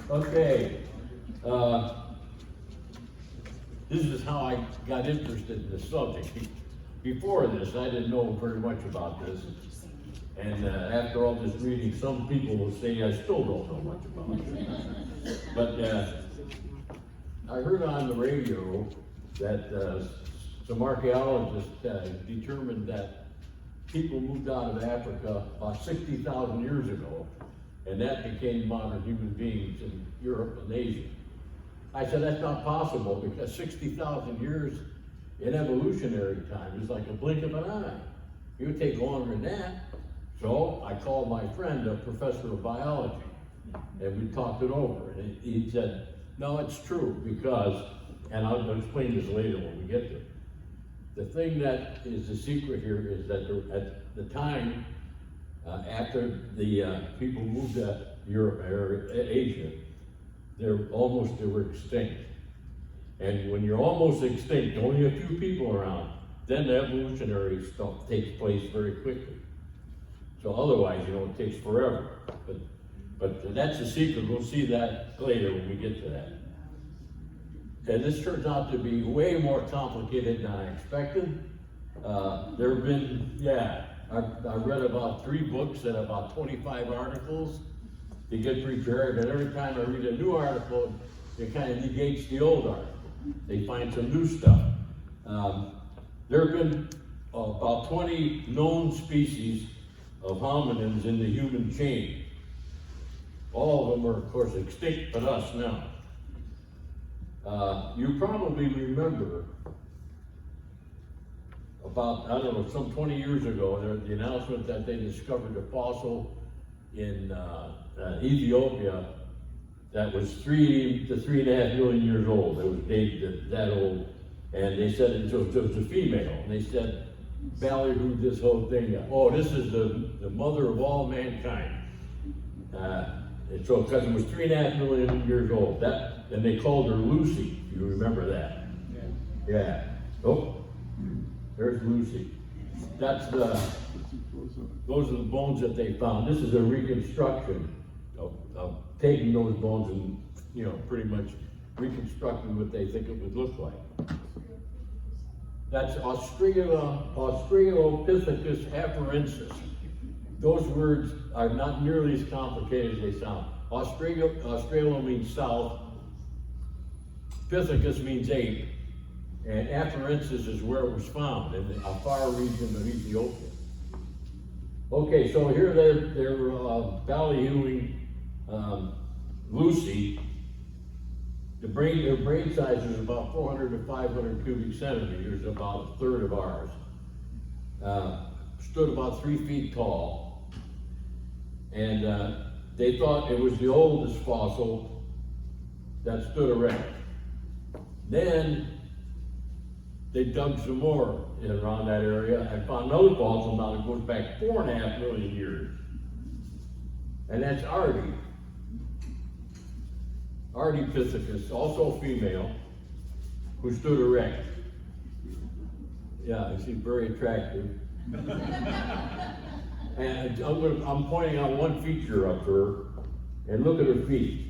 Okay. This is how I got interested in the subject. Before this, I didn't know very much about this. And after all this reading, some people will say I still don't know much about it. But I heard on the radio that some archaeologists determined that people moved out of Africa about 60,000 years ago, and that became modern human beings in Europe and Asia. I said, that's not possible, because 60,000 years in evolutionary time is like a blink of an eye. It would take longer than that. So I called my friend, a professor of biology, and we talked it over. And he said, no, it's true, because, and I'll explain this later when we get there. The thing that is the secret here is that at the time, after the people moved to Europe or Asia, they were extinct. And when you're almost extinct, only a few people around, then the evolutionary stuff takes place very quickly. So otherwise, it takes forever. But that's the secret. We'll see that later when we get to that. And this turns out to be way more complicated than I expected. There have been, I read about 3 books and about 25 articles to get prepared, and every time I read a new article, it kind of negates the old article. They find some new stuff. There have been about 20 known species of hominins in the human chain. All of them are, of course, extinct, but us now. You probably remember about, I don't know, some 20 years ago, there was the announcement that they discovered a fossil in Ethiopia that was 3 to 3.5 million years old. It was dated that old. And they said it was a female. And they said, ballyhooed this whole thing up. Oh, this is the mother of all mankind. And so, because it was 3.5 million years old. And they called her Lucy. You remember that? Yeah. Oh, there's Lucy. Those are the bones that they found. This is a reconstruction of taking those bones and, pretty much reconstructing what they think it would look like. That's Australopithecus Affarensis. Those words are not nearly as complicated as they sound. Australo means south, Pithecus means ape, and Affarensis is where it was found, in the far region of Ethiopia. Okay, so here they're ballyhooing Lucy. Their brain size is about 400 to 500 cubic centimeters, about a third of ours. Stood about 3 feet tall, and they thought it was the oldest fossil that stood erect. Then they dug some more around that area and found another fossil now that goes back 4.5 million years. And that's Ardipithecus, also female, who stood erect. Yeah, she's very attractive. And I'm pointing out one feature of her, and look at her feet.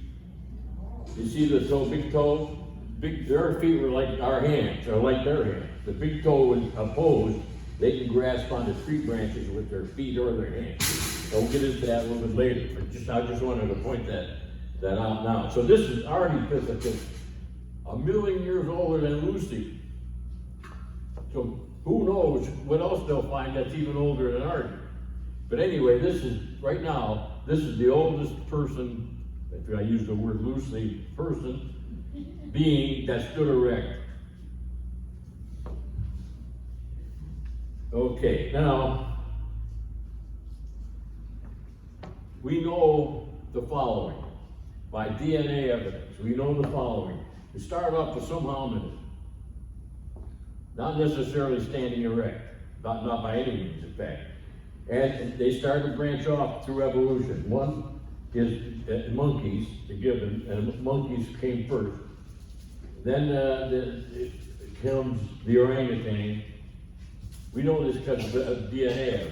You see the big toe? Their feet were like our hands, or like their hands. The big toe is opposed. They can grasp onto tree branches with their feet or their hands. We'll get into that a little bit later, but I just wanted to point that out now. So this is Ardipithecus, 1 million years older than Lucy. So who knows what else they'll find that's even older than Ardi. But anyway, right now, this is the oldest person, if I use the word loosely, being that stood erect. Okay, now, we know the following by DNA evidence. We know the following. We start off with some hominids, not necessarily standing erect, not by any means, in fact. And they start to branch off through evolution. One is monkeys, and monkeys came first. Then it comes the orangutan. We know this because of DNA,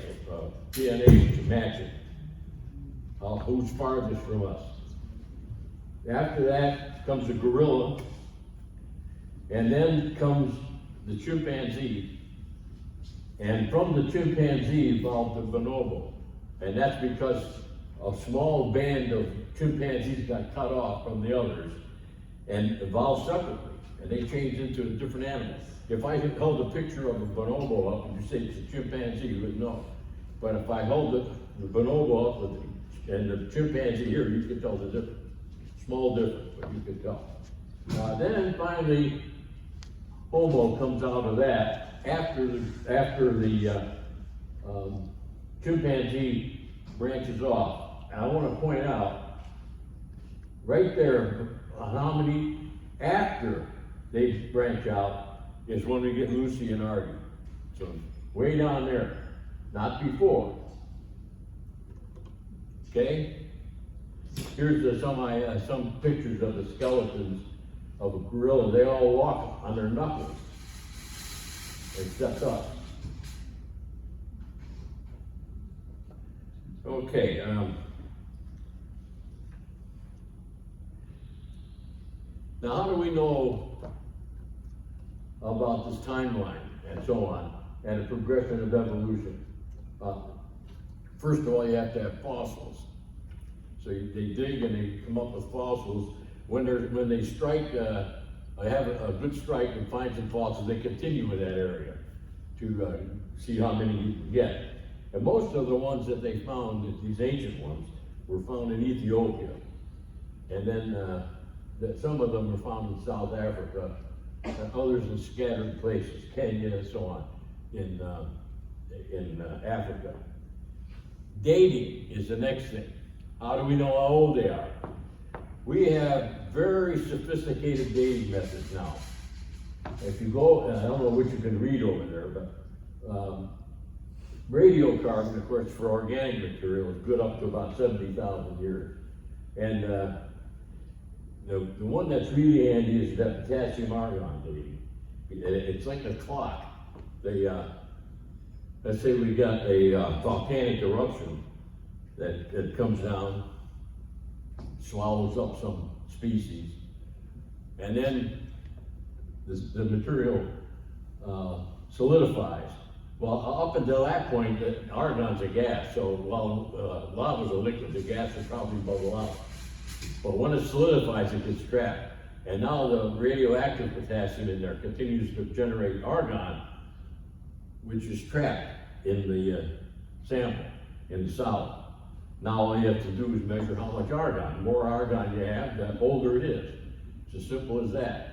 DNA matching. Who's farthest from us? After that comes the gorilla, and then comes the chimpanzee. And from the chimpanzee evolved the bonobo. And that's because a small band of chimpanzees got cut off from the others and evolved separately. And they changed into a different animal. If I held a picture of a bonobo up and you say it's a chimpanzee, you would know. But if I hold the bonobo up and the chimpanzee here, you could tell the difference. Small difference, but you could tell. Then finally, Homo comes out of that after the chimpanzee branches off. And I want to point out right there how many after they branch out is when we get Lucy and Artie. So way down there, not before. Okay? Here's some pictures of the skeletons of a gorilla. They all walk on their knuckles, except us. Okay. Now, how do we know about this timeline and so on, and the progression of evolution? First of all, you have to have fossils. So they dig and they come up with fossils. When they strike, have a good strike and find some fossils, they continue in that area to see how many you can get. And most of the ones that they found, these ancient ones, were found in Ethiopia. And then some of them were found in South Africa, and others in scattered places, Kenya and so on, in Africa. Dating is the next thing. How do we know how old they are? We have very sophisticated dating methods now. If you go, I don't know what you can read over there, but radiocarbon, of course, for organic material is good up to about 70,000 years. And the one that's really handy is that potassium argon dating. It's like a clock. Let's say we got a volcanic eruption that comes down, swallows up some species, and then the material solidifies. Well, up until that point, argon's a gas, so while lava's a liquid, the gas will probably bubble out. But when it solidifies, it gets trapped. And now the radioactive potassium in there continues to generate argon, which is trapped in the sample, in the solid. Now all you have to do is measure how much argon. The more argon you have, the older it is. It's as simple as that.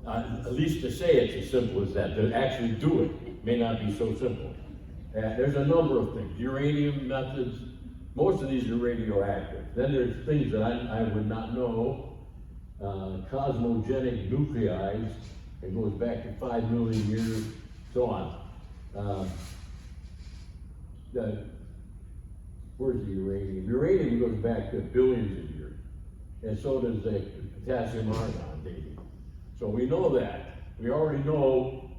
At least to say it's as simple as that. To actually do it may not be so simple. There's a number of things. Uranium methods, most of these are radioactive. Then there's things that I would not know. Cosmogenic nuclei, it goes back to 5 million years, so on. Where's the uranium? Uranium goes back to billions of years, and so does the potassium argon dating. So we know that. We already know,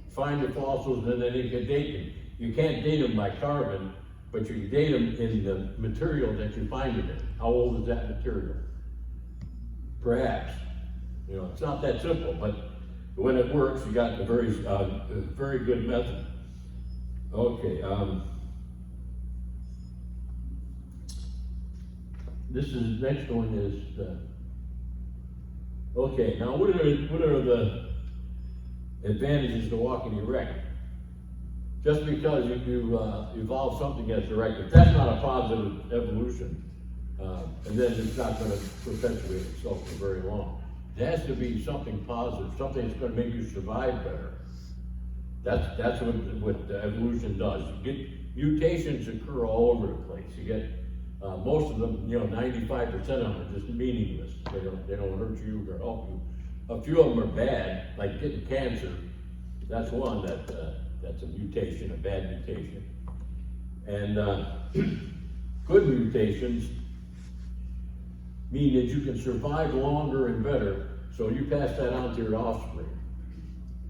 find the fossils and then you can date them. You can't date them by carbon, but you can date them in the material that you find them in. How old is that material? Perhaps. You know, it's not that simple, but when it works, you got a very good method. Okay. This next one is okay. Now, what are the advantages to walking erect? Just because you evolve something that's erect, if that's not a positive evolution, and then it's not going to perpetuate itself for very long. It has to be something positive, something that's going to make you survive better. That's what evolution does. You get mutations occur all over the place. You get most of them, 95% of them are just meaningless. They don't hurt you or help you. A few of them are bad, like getting cancer. That's one that's a mutation, a bad mutation. And good mutations mean that you can survive longer and better, so you pass that on to your offspring.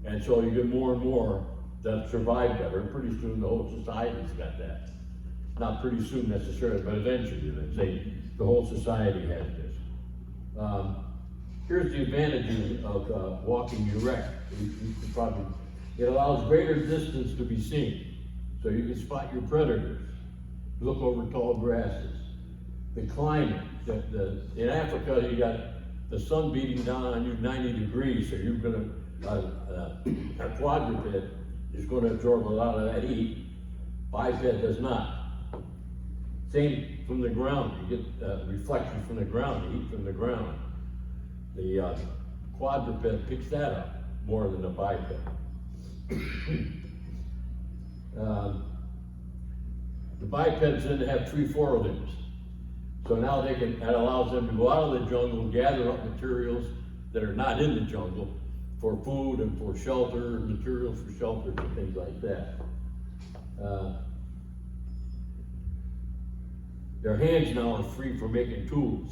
And so you get more and more that survive better, and pretty soon the whole society's got that. Not pretty soon necessarily, but eventually, let's say the whole society has this. Here's the advantages of walking erect. It allows greater distance to be seen, so you can spot your predators, look over tall grasses. The climate, in Africa you got the sun beating down on you 90 degrees, so you're gonna, a quadruped is gonna absorb a lot of that heat. Biped does not. Same from the ground, you get reflection from the ground, heat from the ground. The quadruped picks that up more than the biped. The bipeds then have 3 forelimbs. So now that allows them to go out of the jungle, gather up materials that are not in the jungle for food and for shelter, materials for shelter and things like that. Their hands now are free for making tools.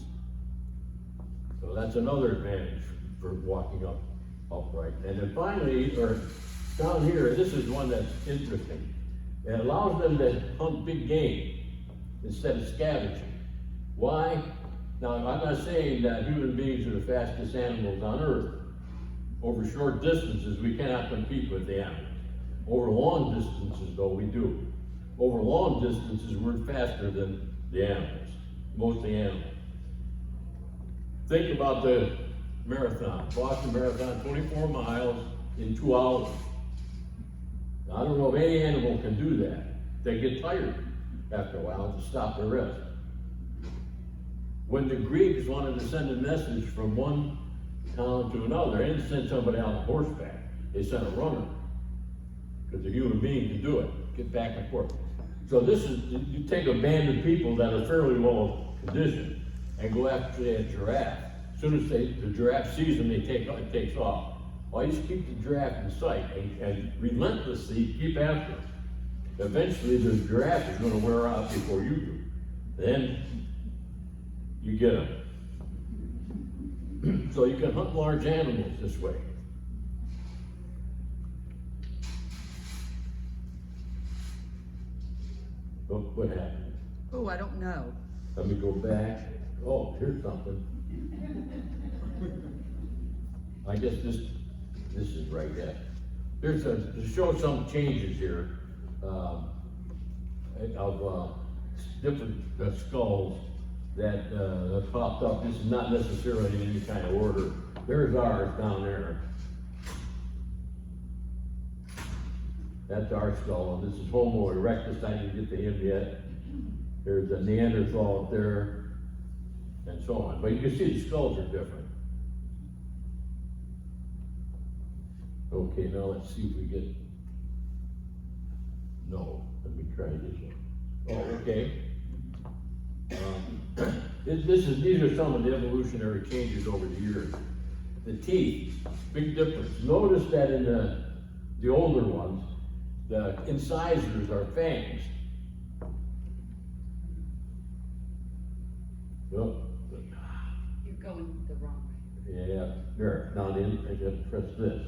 So that's another advantage for walking upright. And then finally, or down here, this is one that's interesting. It allows them to hunt big game instead of scavenging. Why? Now, I'm not saying that human beings are the fastest animals on Earth. Over short distances, we cannot compete with the animals. Over long distances, though, we do. Over long distances, we're faster than the animals, most of the animals. Think about the marathon, Boston Marathon, 24 miles in 2 hours. Now, I don't know if any animal can do that. They get tired after a while to stop their rest. When the Greeks wanted to send a message from one town to another, they didn't send somebody on horseback. They sent a runner, because a human being can do it, get back and forth. So this is, you take a band of people that are fairly well conditioned and go after a giraffe. As soon as the giraffe sees them, it takes off. Well, you just keep the giraffe in sight and relentlessly keep after them. Eventually, the giraffe is going to wear out before you do. Then you get them. So you can hunt large animals this way. Oh, what happened? Oh, I don't know. Let me go back. Oh, here's something. I guess this is right, yeah. Here's to show some changes here of different skulls that have popped up. This is not necessarily in any kind of order. There's ours down there. That's our skull, and this is Homo erectus. I didn't get to him yet. There's a Neanderthal up there, and so on. But you can see the skulls are different. Okay, now let's see if we get, no, let me try this one. Oh, okay. These are some of the evolutionary changes over the years. The teeth, big difference. Notice that in the older ones, the incisors are fangs. Oh. You're going the wrong way. Yeah, there. Now then, I just press this.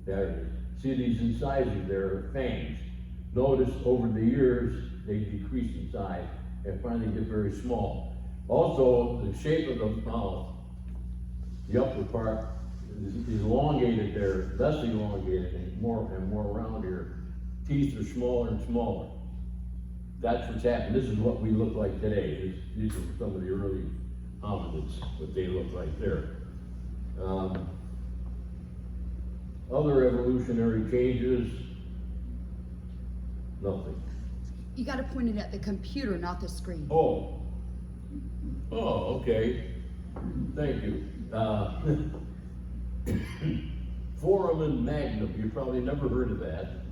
There it is. See these incisors there are fangs. Notice over the years they decrease in size and finally get very small. Also, the shape of the mouth, the upper part is elongated there, less elongated and more round here. Teeth are smaller and smaller. That's what's happened. This is what we look like today. These are some of the early hominids, what they look like there. Other evolutionary changes, nothing. You got to point it at the computer, not the screen. Oh, okay. Thank you. Foramen Magnum, you probably never heard of that.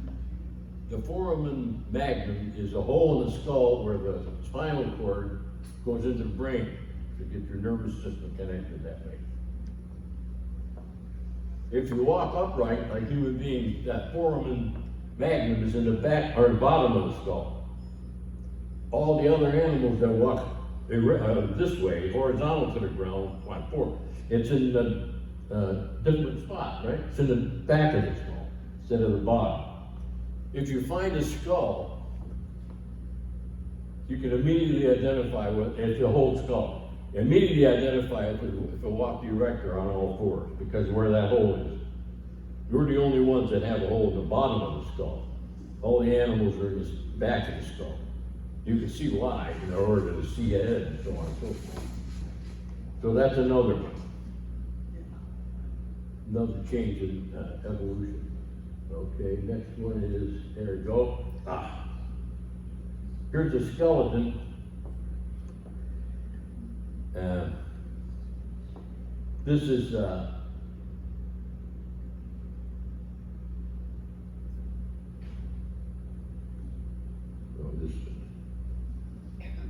The Foramen Magnum is a hole in the skull where the spinal cord goes into the brain to get your nervous system connected that way. If you walk upright like human beings, that Foramen Magnum is in the back or the bottom of the skull. All the other animals that walk this way, horizontal to the ground, walk forward. It's in the different spot, right? It's in the back of the skull instead of the bottom. If you find a skull, you can immediately identify what it's the whole skull. immediately identify if it walked erect or on all fours, because where that hole is. We're the only ones that have a hole in the bottom of the skull. All the animals are in the back of the skull. You can see why, in order to see ahead and so on and so forth. So that's another one. Another change in evolution. Okay, next one is, there we go. Here's a skeleton. This is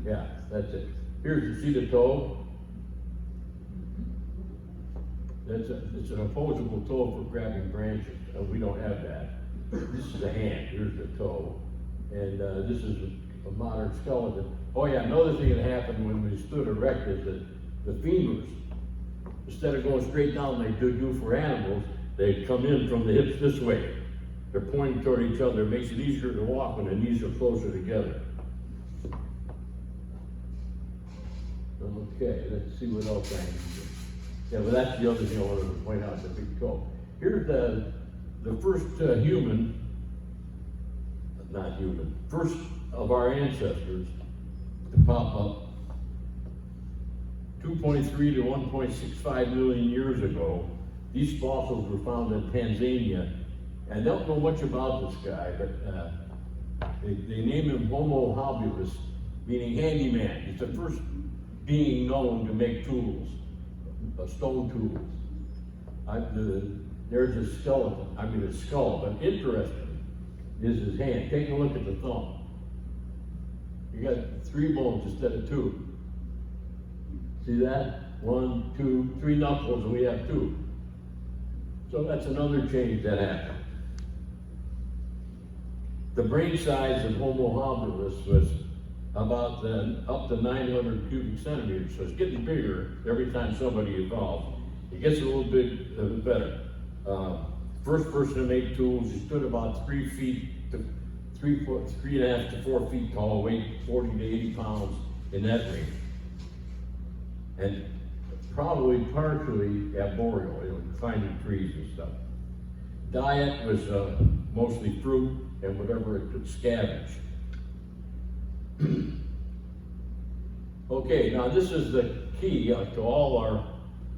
yeah, that's it. Here's, you see the toe? It's an opposable toe for grabbing branches. We don't have that. This is a hand, here's the toe. And this is a modern skeleton. Oh yeah, another thing that happened when we stood erect is that the femurs, instead of going straight down like they do for animals, they come in from the hips this way. They're pointing toward each other. It makes it easier to walk when the knees are closer together. Okay, let's see what else I can do. Yeah, but that's the other thing I wanted to point out, the big toe. Here's the first first of our ancestors to pop up 2.3 to 1.65 million years ago. These fossils were found in Tanzania. I don't know much about this guy, but they name him Homo habilis, meaning handyman. He's the first being known to make tools, stone tools. There's a skeleton, a skull, but interesting is his hand. Take a look at the thumb. You got 3 bones instead of 2. See that? 1, 2, 3 knuckles, and we have 2. So that's another change that happened. The brain size of Homo habilis was about up to 900 cubic centimeters, so it's getting bigger every time somebody evolves. It gets a little bit better. First person to make tools, he stood about 3 feet to 3.5 to 4 feet tall, weighed 40 to 80 pounds in that range. And probably partially arboreal, climbing trees and stuff. Diet was mostly fruit and whatever it could scavenge. Okay, now this is the key to all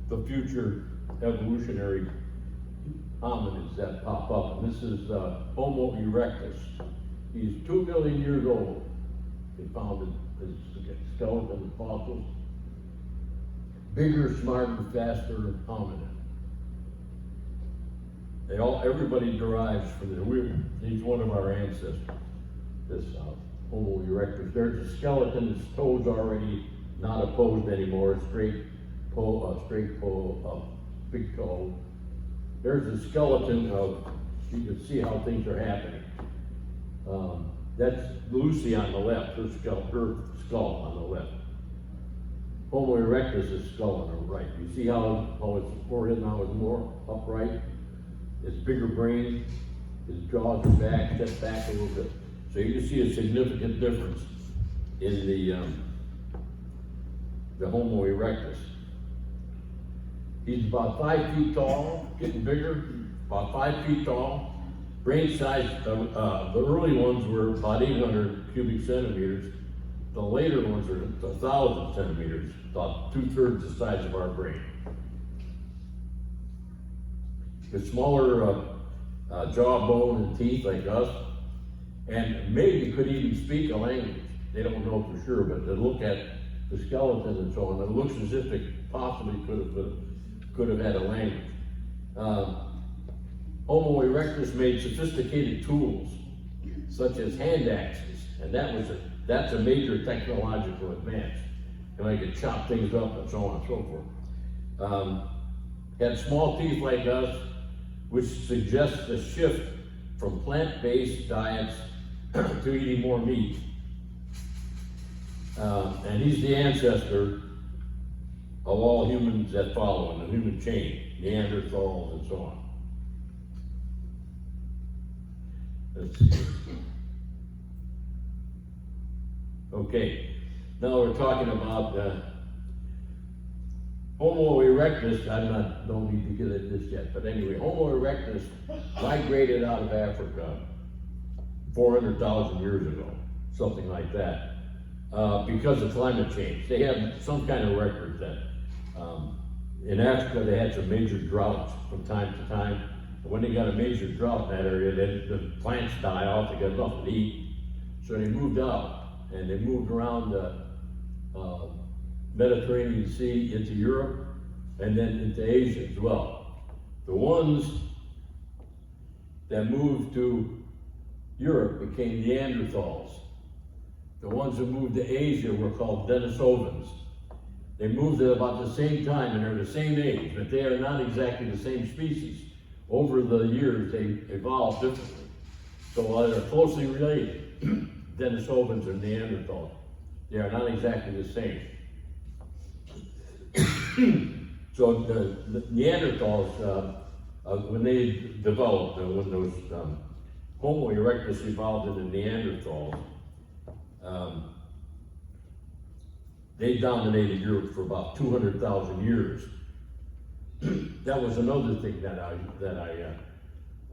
the future evolutionary hominids that pop up, and this is Homo erectus. He's 2 million years old. They found his skeleton fossils. Bigger, smarter, faster hominid. Everybody derives from he's one of our ancestors. This Homo erectus. There's a skeleton. His toes already not opposed anymore. Straight pull, big toe. There's a skeleton of. You can see how things are happening. That's Lucy on the left. Her skull on the left. Homo erectus' skull on the right. You see how its forehead now is more upright? Its bigger brain, his jaws are back, step back a little bit. So you can see a significant difference in the Homo erectus. He's about 5 feet tall, getting bigger, about 5 feet tall. Brain size, the early ones were about 800 cubic centimeters. The later ones are 1,000 centimeters, about 2/3 the size of our brain. The smaller jawbone and teeth like us, and maybe could even speak a language. They don't know for sure, but to look at the skeleton and so on, it looks as if they possibly could have had a language. Homo erectus made sophisticated tools, such as hand axes, and that's a major technological advance. And I could chop things up and so on and so forth. Had small teeth like us, which suggests a shift from plant-based diets to eating more meat. And he's the ancestor of all humans that follow in the human chain, Neanderthals and so on. Let's see. Okay, now we're talking about Homo erectus, don't need to get at this yet, but anyway, Homo erectus migrated out of Africa 400,000 years ago, something like that, because of climate change. They have some kind of record that in Africa they had some major droughts from time to time. And when they got a major drought in that area, then the plants die off, they got nothing to eat. So they moved out, and they moved around the Mediterranean Sea into Europe, and then into Asia as well. The ones that moved to Europe became Neanderthals. The ones that moved to Asia were called Denisovans. They moved at about the same time, and they're the same age, but they are not exactly the same species. Over the years, they evolved differently. So while they're closely related, Denisovans and Neanderthals, they are not exactly the same. So the Neanderthals, when they developed, when those Homo erectus evolved into Neanderthals, they dominated Europe for about 200,000 years. That was another thing that I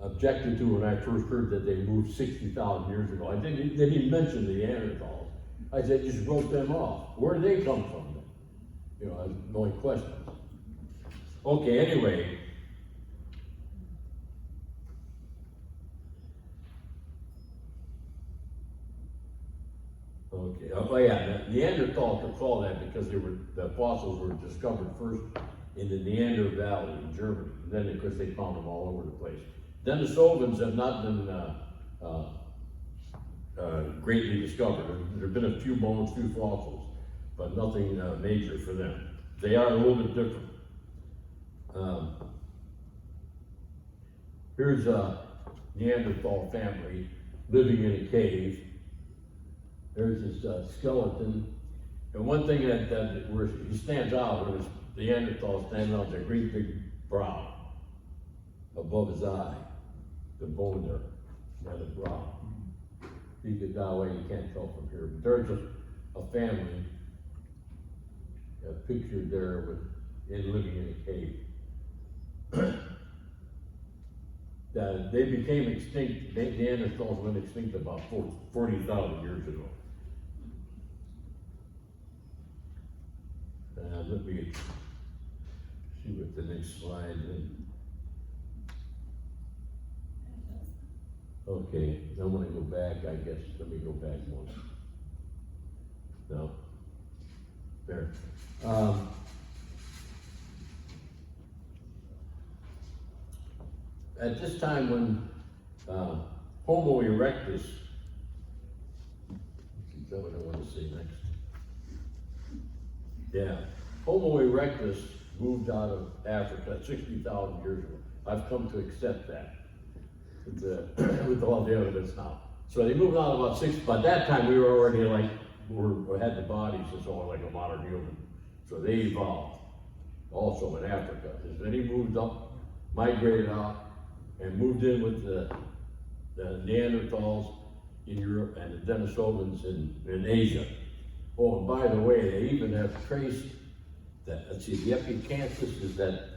objected to when I first heard that they moved 60,000 years ago. They didn't mention the Neanderthals. I said, just wrote them off. Where did they come from? You know, the only question. Okay, anyway. Okay, oh yeah, Neanderthal could call that because the fossils were discovered first in the Neander Valley in Germany. And then, of course, they found them all over the place. Denisovans have not been greatly discovered. There have been a few bones, few fossils, but nothing major for them. They are a little bit different. Here's a Neanderthal family living in a cave. There's this skeleton. And one thing that where he stands out, where the Neanderthal stands out, is a great big brow above his eye. The bone there, not the brow. You get that way, you can't tell from here. But there's a family pictured there living in a cave. They became extinct. Neanderthals went extinct about 40,000 years ago. Let me see what the next slide is. Okay, I'm gonna go back, I guess. Let me go back one. No. There. At this time when Homo erectus, is that what I want to say next? Yeah, Homo erectus moved out of Africa 60,000 years ago. I've come to accept that with all the evidence now. So they moved out about by that time we were already we had the bodies and so on like a modern human. So they evolved also in Africa. And then he moved up, migrated out, and moved in with the Neanderthals in Europe and the Denisovans in Asia. Oh, and by the way, they even have traced that, let's see, the epicanthus is that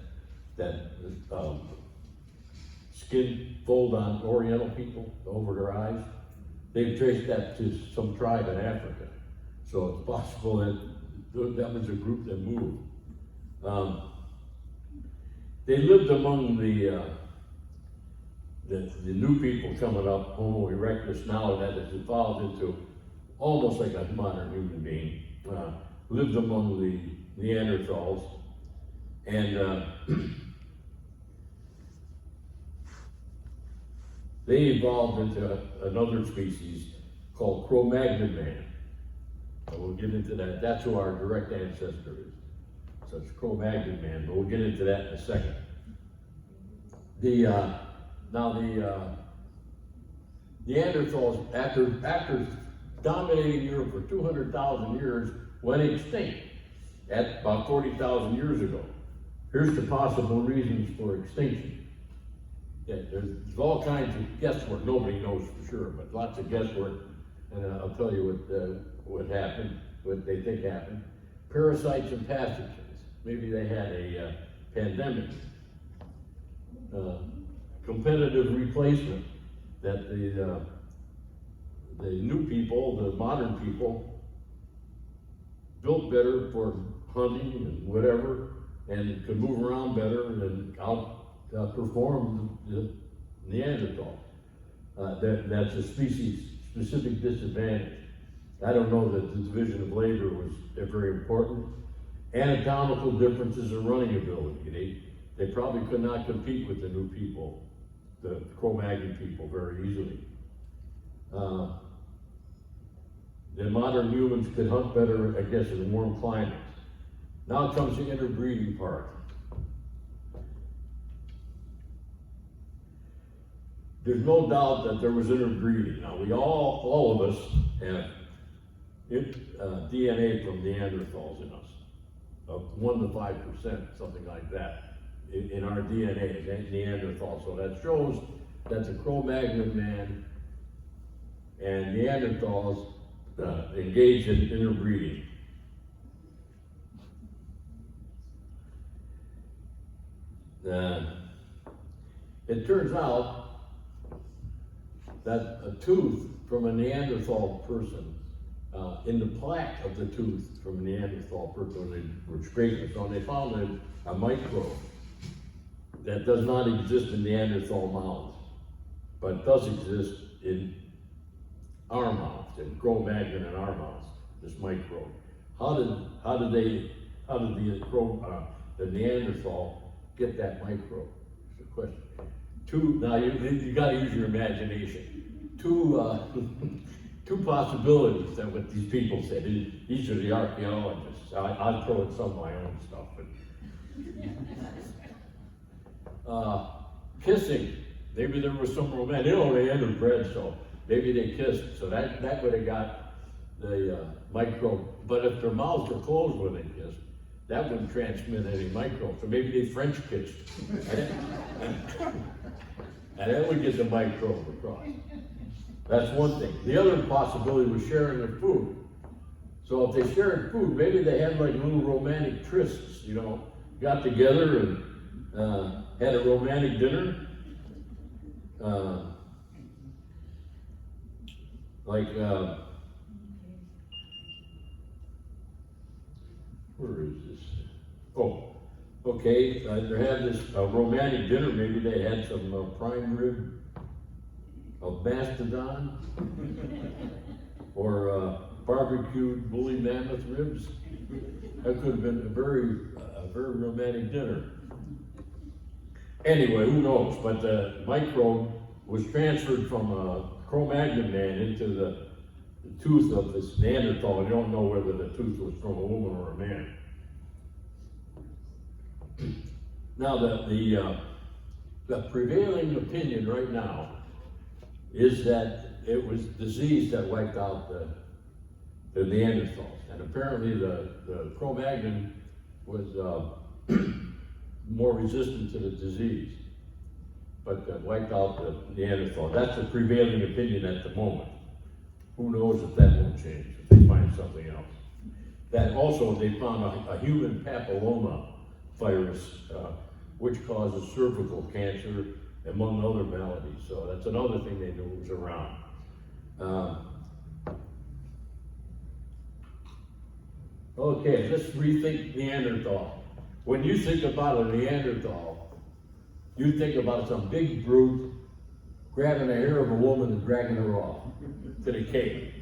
skin fold on Oriental people over their eyes. They've traced that to some tribe in Africa. So it's possible that was a group that moved. They lived among the new people coming up, Homo erectus, now that has evolved into almost like a modern human being, lived among the Neanderthals, and they evolved into another species called Cro-Magnon man. And we'll get into that. That's who our direct ancestor is. So it's Cro-Magnon man, but we'll get into that in a second. Now the Neanderthals, after dominating Europe for 200,000 years, went extinct at about 40,000 years ago. Here's the possible reasons for extinction. Yeah, there's all kinds of guesswork. Nobody knows for sure, but lots of guesswork. And I'll tell you what happened, what they think happened. Parasites and pathogens. maybe they had a pandemic. Competitive replacement, that the new people, the modern people, built better for hunting and whatever, and could move around better and outperform the Neanderthal. That's a species-specific disadvantage. I don't know that the division of labor was very important. Anatomical differences in running ability. They probably could not compete with the new people, the Cro-Magnon people, very easily. The modern humans could hunt better, I guess, in warm climates. Now comes the interbreeding part. There's no doubt that there was interbreeding. Now all of us have DNA from Neanderthals in us, of 1 to 5%, something like that, in our DNA as Neanderthal. So that shows that the Cro-Magnon man and Neanderthals engaged in interbreeding. It turns out that a tooth from a Neanderthal person, in the plaque of the tooth from a Neanderthal person, when they were scraping it on, they found a microbe that does not exist in Neanderthal mouths, but does exist in our mouths, in Cro-Magnon in our mouths, this microbe. How did the Neanderthal get that microbe? That's the question. Now you got to use your imagination. Two possibilities that what these people said. These are the archaeologists. I'll throw in some of my own stuff. But, kissing. Maybe there was some romance. They interbred, so maybe they kissed. So that would have got the microbe. But if their mouths were closed when they kissed, that wouldn't transmit any microbe. So maybe they French kissed. And that would get the microbe across. That's one thing. The other possibility was sharing their food. So if they shared food, maybe they had like little romantic trysts, got together and had a romantic dinner. Where is this? Oh, okay, they had this romantic dinner. Maybe they had some prime rib of mastodon or barbecued woolly mammoth ribs. That could have been a very romantic dinner. Anyway, who knows? But the microbe was transferred from a Cro-Magnon man into the tooth of this Neanderthal. You don't know whether the tooth was from a woman or a man. Now, the prevailing opinion right now is that it was disease that wiped out the Neanderthals. And apparently the Cro-Magnon was more resistant to the disease, but wiped out the Neanderthal. That's the prevailing opinion at the moment. Who knows if that won't change, if they find something else. That also, they found a human papilloma virus, which causes cervical cancer, among other maladies. So that's another thing they knew was around. Okay, let's rethink Neanderthal. When you think about a Neanderthal, you think about some big brute grabbing the hair of a woman and dragging her off to the cave.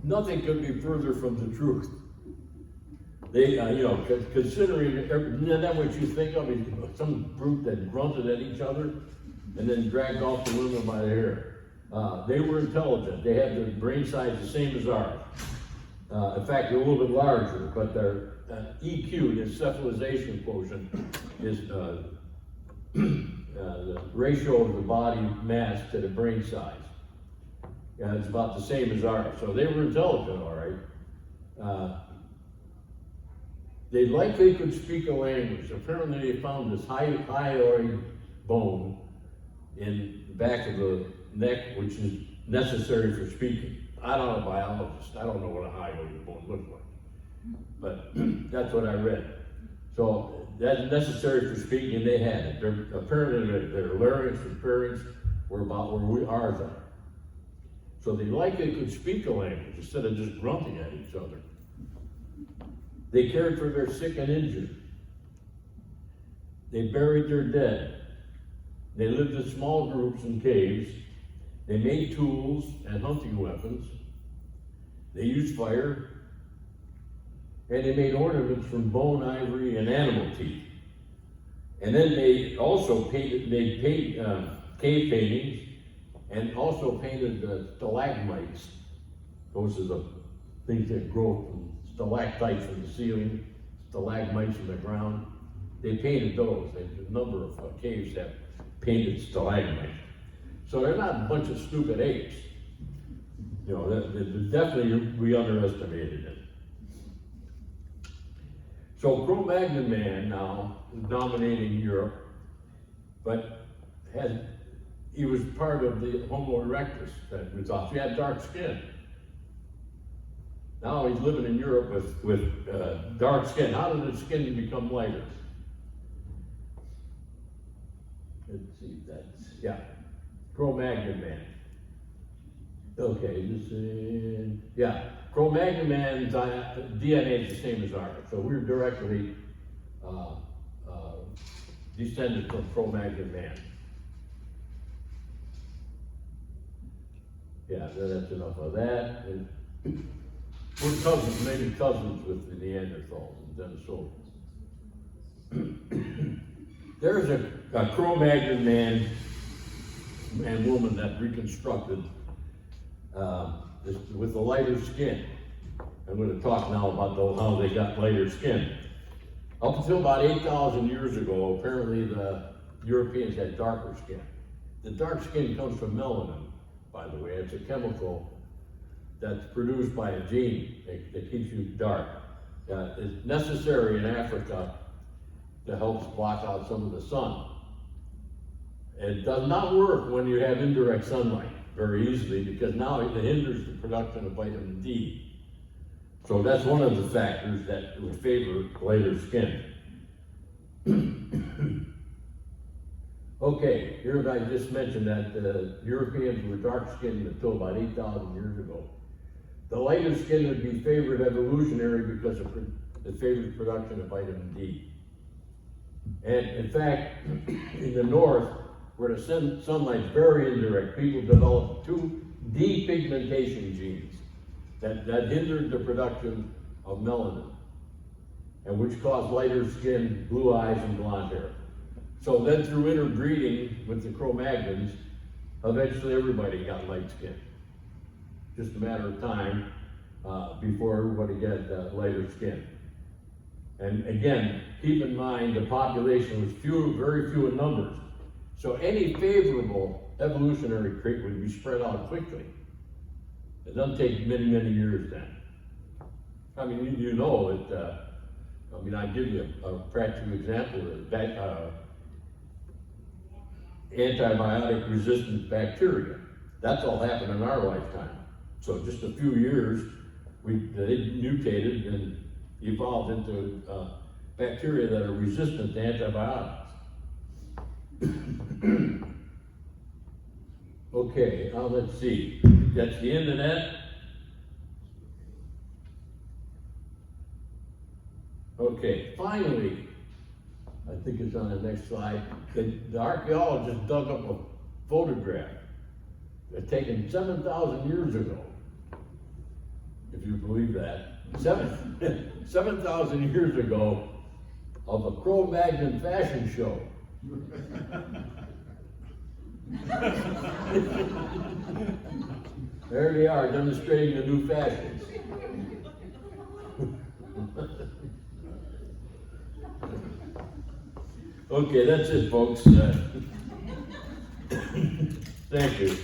Nothing could be further from the truth. They, considering, then what you think of is some brute that grunted at each other and then dragged off the women by the hair. They were intelligent. They had the brain size the same as ours. In fact, they're a little bit larger, but their EQ, the cephalization quotient, is the ratio of the body mass to the brain size. It's about the same as ours. So they were intelligent, all right. They likely could speak a language. Apparently they found this hyoid bone in the back of the neck, which is necessary for speaking. I'm not a biologist. I don't know what a hyoid bone looks like. But that's what I read. So that's necessary for speaking, and they had it. Apparently their larynx and pharynx were about where ours are. So they likely could speak a language instead of just grunting at each other. They cared for their sick and injured. They buried their dead. They lived in small groups in caves. They made tools and hunting weapons. They used fire. And they made ornaments from bone, ivory, and animal teeth. And then they also made cave paintings, and also painted stalagmites. Those are the things that grow from stalactites from the ceiling, stalagmites from the ground. They painted those. There's a number of caves that painted stalagmites. So they're not a bunch of stupid apes. You know, definitely we underestimated it. So Cro-Magnon man now is dominating Europe, but he was part of the Homo erectus that we thought. He had dark skin. Now he's living in Europe with dark skin. How did his skin become lighter? Let's see, yeah, Cro-Magnon man. Okay, this is, yeah, Cro-Magnon man's DNA is the same as ours, so we're directly descended from Cro-Magnon man. Yeah, that's enough of that. And we're cousins, maybe cousins with the Neanderthals and Denisovans. There's a Cro-Magnon man and woman that reconstructed with the lighter skin. I'm going to talk now about how they got lighter skin. Up until about 8,000 years ago, apparently the Europeans had darker skin. The dark skin comes from melanin, by the way. It's a chemical that's produced by a gene that keeps you dark. It's necessary in Africa to help block out some of the sun. It does not work when you have indirect sunlight very easily, because now it hinders the production of vitamin D. So that's one of the factors that would favor lighter skin. Okay, here I just mentioned that the Europeans were dark-skinned until about 8,000 years ago. The lighter skin would be favored evolutionary because of the favored production of vitamin D. And in fact, in the north, where the sunlight's very indirect, people developed two depigmentation genes that hindered the production of melanin, and which caused lighter skin, blue eyes, and blonde hair. So then through interbreeding with the Cro-Magnons, eventually everybody got light skin. Just a matter of time before everybody got lighter skin. And again, keep in mind the population was very few in numbers. So any favorable evolutionary trait would be spread out quickly. It doesn't take many, many years then. I mean, you know it, I give you a practical example of that, antibiotic resistant bacteria. That's all happened in our lifetime. So just a few years, they mutated and evolved into bacteria that are resistant to antibiotics. Okay, now let's see. That's the end of that. Okay, finally, I think it's on the next slide. The archaeologist dug up a photograph that's taken 7,000 years ago, if you believe that. 7,000 years ago of a Cro-Magnon fashion show. There they are, demonstrating the new fashions. Okay, that's it, folks. Thank you.